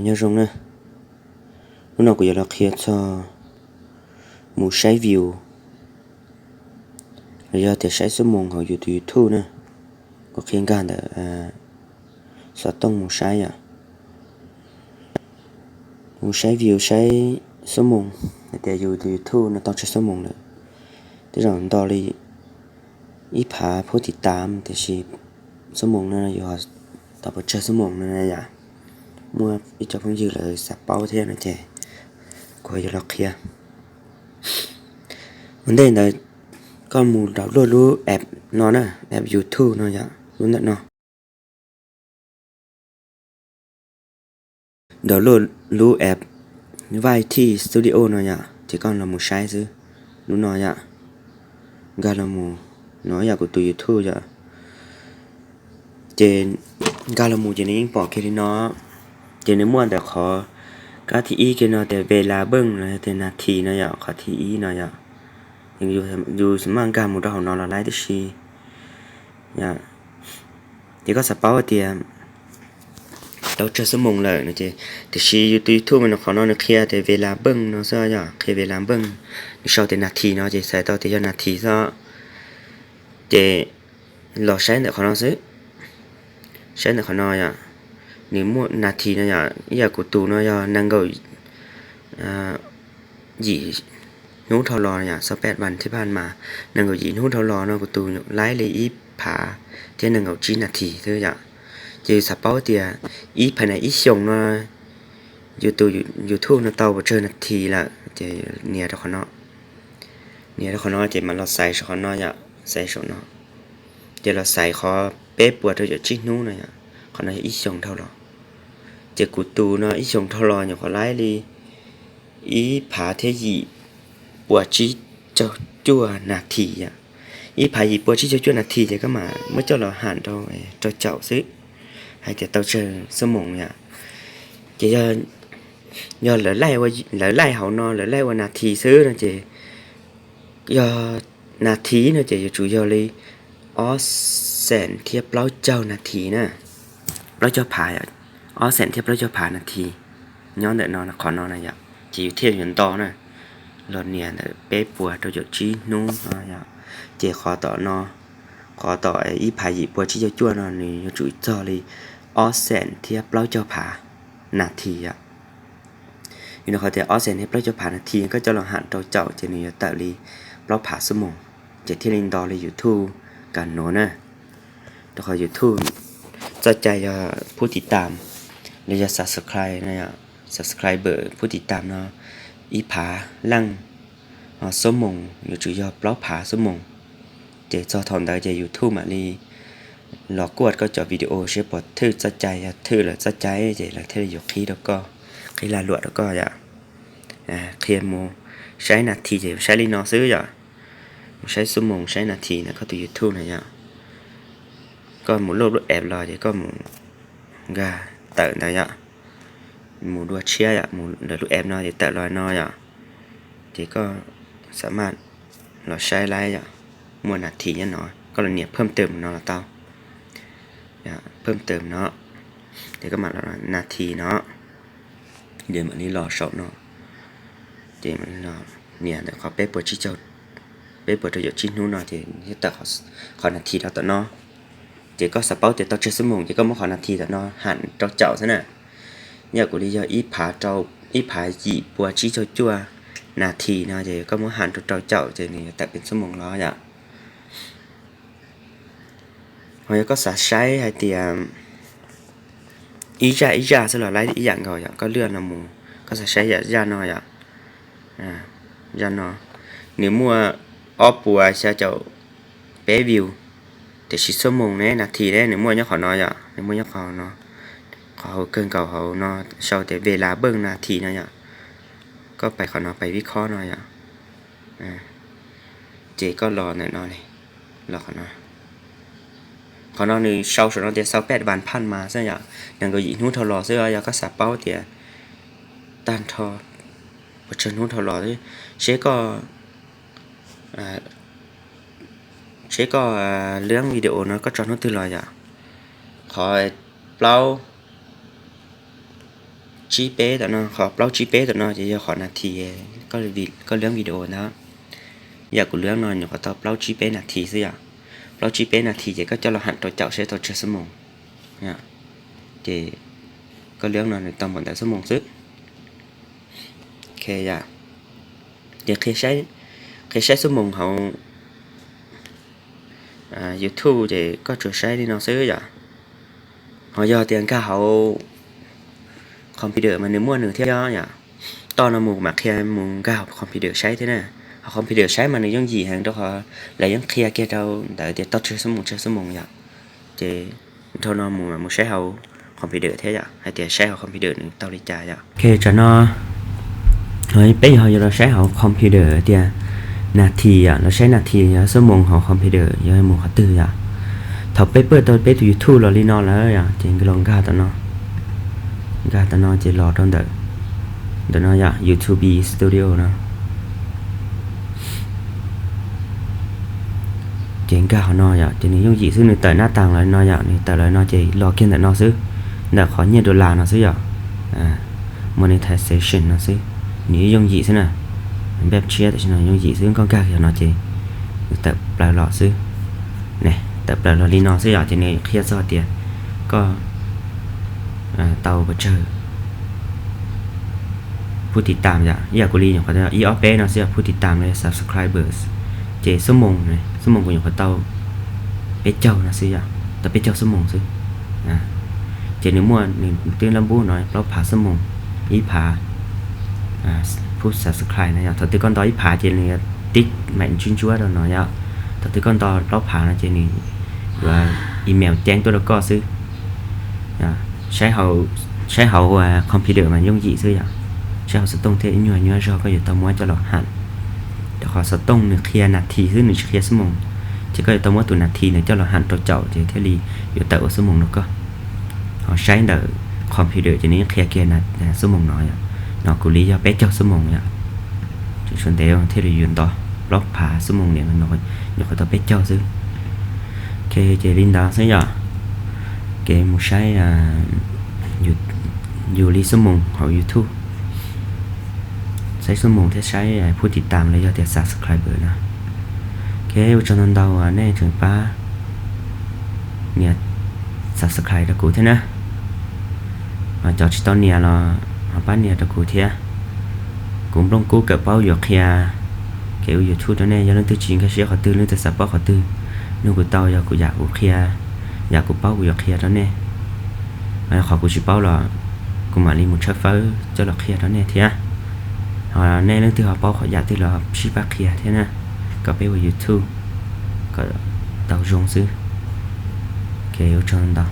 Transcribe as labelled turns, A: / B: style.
A: nhớ rong nè lúc nào cũng giờ là kia cho một trái view rồi giờ thì trái số mông họ YouTube nè có khiến gan để sao tông một trái một trái view trái số mông để YouTube nó tao trái số mông nữa thế rồi đó đi ít pháผู้ติดตามแต่ชีสมองนั่นอยู่ต่อไปเจอสมองนั่นอย่ามัวอีกจะพิ่งยืดเลยสับเป้าเท่านั้นเจ๊ก็จะล็อกเคลียวันเด่นเลยก็มูดาวรู้แอปนอนแอป YouTube นอนอย่ารู้นั่นเนาะเดี๋ยวรู้แอปYT Studio นอนอย่าที่ก่อนเรามูใช้ซื้อรู้นอนอย่าการเรามูnói giờ của tụi YouTube giờ trên ga là một trên những bỏ cái nó trên nếu muốn để khó các thị ý cái nó để về là bưng là thế là thì nó giờ khó thị ý nó giờ dù mang cả một đầu nó là lấy được gì nha thì có sắp báo thì đâu chơi số mông lợi nữa chứ thì khi YouTube mình nó khó nó kia để về là bưng nó sao giờ khi về làm bưng sau thì là thì nó chỉ sai tao thì cho là thì sao chế lò sáng để khó nó xứ sáng để khó nó ya nếu muốn nạt thì nó ya giờ của tù nó ya năng gọi gì nấu thau lò ya sau 8 วันที่ผ่านมาnăng gọi gì nấu thau lò nó của tù lái lấy ít phá thế năng gọi 9 นาที thôi ya chứ sắp báo thì ít phải này ít xong nó YouTube nó tàu vào chơi นาที là chế nia đó khó nó chế mà nó xài khó nó yaใส่ส่วนเนาะเดี๋ยวเราใส่คอเป๊ะปวดเราจะจิ้งนู้นนะเนี่ยขอในอีส่งเท่าหรอเจ้ากูตูเนาะอีส่งเท่าหรอเนี่ยขอไล่เลยอีผาเทียปวดจี้เจ้าจั่วนาทีอ่ะอีผาหยีปวดจี้เจ้าจั่วนาทีเจ้าก็มาเมื่อเจ้าเราหันเราเจ้าซื้อให้เจ้าเต้าเจอสมองเนี่ยเจ้าย่อเหลือไล่เขาเนาะเหลือไล่ว่านาทีซื้อนะเจ้าย่อนาทีนะจะchủ yếuเลยอแสนเทียบแล้วเจ้านาทีนะแล้วเจ้าผ่าแสนเทียบแล้วเจ้าผ่านาทีย้อนเดินนอนขอนอนนะอยากจีเทียบยันต่อนะรถเนี่ยเป๊ะปัวเราจะชี้นู้นนะอยากเจ้าขอต่อนอขอต่ออีผ่าหยีปัวชี้เจ้าจ้วนอนนี่จุดจ่อเลยแสนเทียบแล้วเจ้าผ่านาทีอยู่ในข้อที่แสนเทียบแล้วเจ้าผ่านาทีก็จะลองหันเราเจ้าจะนี่แต่ลีเราผ่าสมองจะที่ลิงดอเลย YouTube กันโน้นะแล้วก็ YouTube จะใจผู้ติดตามหรือจะ subscribe นะ subscriber ผู้ติดตามเนาะอีผาลังสมองอยู่จุดยอปล้อผาสมองจะจอถอนได้จะ YouTube มาลีหลอกกวดก็จะวิดีโอเชื่อปอดทื่อจะใจทื่อหรือจะใจจะหลังทื่ออยู่ขี้แล้วก็ขี้ลาหลวดแล้วก็อย่าเคลียร์โมใช้นาทีจะใช้ลีนอซื้ออย่าใช้สมองใช้นาทีนะเขาตัว YouTube นะเนี่ยก็หมุนโลกแอบรอเดี๋ยวก็หมุนกาเติร์นนะเนี่ยหมุนดูเชียร์หมุนเดี๋ยวลูกแอบนอเดี๋ยวเติร์นลอยนอเนี่ยเดี๋ยวก็สามารถเราใช้ไลน์มวลนาทีเนี่ยเนาะก็เราเนี่ยเพิ่มเติมเนาะเราเต้าเพิ่มเติมเนาะเดี๋ยวก็มาเรานาทีเนาะเดี๋ยวมันนี้รอช็อปเนาะเดี๋ยวมันรอเนี่ยเดี๋ยวเขาเป๊ะปวดชี้เจ้าbây giờ tôi chỉ nuôi nó thì tất khỏi là thịt đó nó chỉ có sắp bao thì tao chơi sớm mùng chỉ có một khỏi là thịt đó nó hẳn trong chậu thế này nhà của đi do ít phá gì bùa chỉ cho chua là thịt nó thì có một hẳn trong chậu thì tạiเป็นsớm mùng nó vậy rồi có xả sấy hay thì ý ra sẽ là lấy ý dạng rồi có lươn là mù có xả sấy ra nó vậy ra nó nếu muaปัวsẽ cho bé view để chỉ số mùng này là thì đấy nếu mua nhá khỏi nó vậy nếu mua nhá khỏi nóเขาเกินเก่าเขาเนาะเช่าแต่เวลาเบิ่งนาทีเนาะเนี่ยก็ไปเขาเนาะไปวิเคราะห์หน่อยเจก็รอหน่อยเนาะเลยรอเขาเนาะนี่sau số nó thì sau 8 วันผ่านมาซะอย่างนั่นก็ยิงหุ้นทอลอซะอย่างก็สับเป้าเตี่ยตันทอบ่เชิญหุ้นทอลอด้วยเชก็เรื่องวิดีโอเนาะก็จอนู้นตื่นลอยขอเปล่า chi bé tụi nó khó bao chi bé tụi nó chỉ cho khó là thì có lưỡng video đó giờ của lưỡng nó nhỏ khó tao bao chi bé là thì gì à bao chi bé là thì chỉ có cho là hạn tổ chậu sẽ tổ chức sớm mùng nha thì có lưỡng nó tao muốn tại sớm mùng sức ok dạ thì khi sai sớm mùng họ YouTube thì có chỗ sai đi nó xứ vậy họ do tiền cả họ computer mà nếu mua nửa theo đó nhỉ to là một mặt khi muốn cao computer sai thế này họ computer sai mà nếu giống gì hàng đó họ lại giống kia đâu đợi để tắt chơi số một vậy thì thôi nó một sai họ computer thế vậy hay thì sai họ computer nữa tao đi trả vậy ok cho nó rồi bây giờ nó sai họ computer thìนาทีเราใช้นาทีชั่วโมงของคอมพิวเตอร์ยังโมเขาตื่นถ้าไปเปิดตัวไปตัว YouTube เราลีนอนแล้วจริงก็ลองกาตัวนอจะรอตอนเดี๋ยวนอYouTube Studio นะจริงก็เขานอจริงนี่ยังจีซื้อในแต่หน้าต่างเลยนอนี่แต่เลยนอจะรอเกินแต่นอซื้อแต่ขอ$1นอซื้อmonetization นอซื้อนี่ยังจีซื้อนะแบบเชียร์แต่ฉันยังจีซื้อก็กล้าเขียนนอจีแต่ปลายหล่อซื้อเนี่ยแต่ปลายหล่อลีนอซื้ออยากจะเนี่ยเครียดซอเดียก็เตาบัเชอร์ผู้ติดตามอยากกุลีอย่างเขาจะอีออฟเป้เนาะซื้อผู้ติดตามเลย subscribers เจสมงเลยสมงกูอย่างเขาเตาเป็ดเจ้านะซื้อแต่เป็ดเจ้าสมงซื้อเจนึกมั่วนี่ตื่นลำบูหน่อยเราผ่าสมงอีผ่าผู้ subscribe นะถ้าตื่นก่อนต่ออีผ่าเจนี่ติ๊กแม่นชิ้นชัวร์เราหน่อยถ้าตื่นก่อนต่อเราผ่านะเจนี่ว่าอีเมลแจ้งตัวเราก็ซื้อใช้เขาคอมพิวเตอร์มันยุ่งยี่ซื้อใช้เขาสตงเทอินยัวก็อยู่ตรงม้วนจะหลอกหันเดี๋ยวขอสตงหนึ่งเคลียร์นาทีซื้อหนึ่งเคลียร์สมองจะก็อยู่ตรงม้วนตัวนาทีเนี่ยจะหลอกหันตัวเจ้าจะเทลีอยู่แต่สมองแล้วก็เขาใช้เดอคอมพิวเตอร์จะนี้เคลียร์เกียร์นะสมองน้อยnó cố lý cho bé cho số mông nhá chỉ chuẩn đề thế là duyên to lót phá số mông này mình nói nhỏ tao bé cho chứ cái chế linh đó sẽ nhở cái một sai dù lý số mông hoặc YouTube sai số mông thế saiผู้ติดตามเลยcho tiền subscriber nè cái cho nên đâu nàyถึงป้าเนี่ย subscribe แล้วกูthế nè cho chỉ taoเนี่ยlà bán nhà cho cụ thia cũng trong cố cỡ bao giờ kia kiểu YouTube đó này do nó tư chuyện cái sẽ họ tư nó tư sắp bao họ tư nó của tao giờ của của kia của bao của kia đó nè họ của chỉ bao là cũng mà đi một chút phơi cho là kia đó nè thia họ nè nó tư họ bao họ tư là ship back kia thế nè có bé của YouTube có tao dùng xứ kiểu cho nó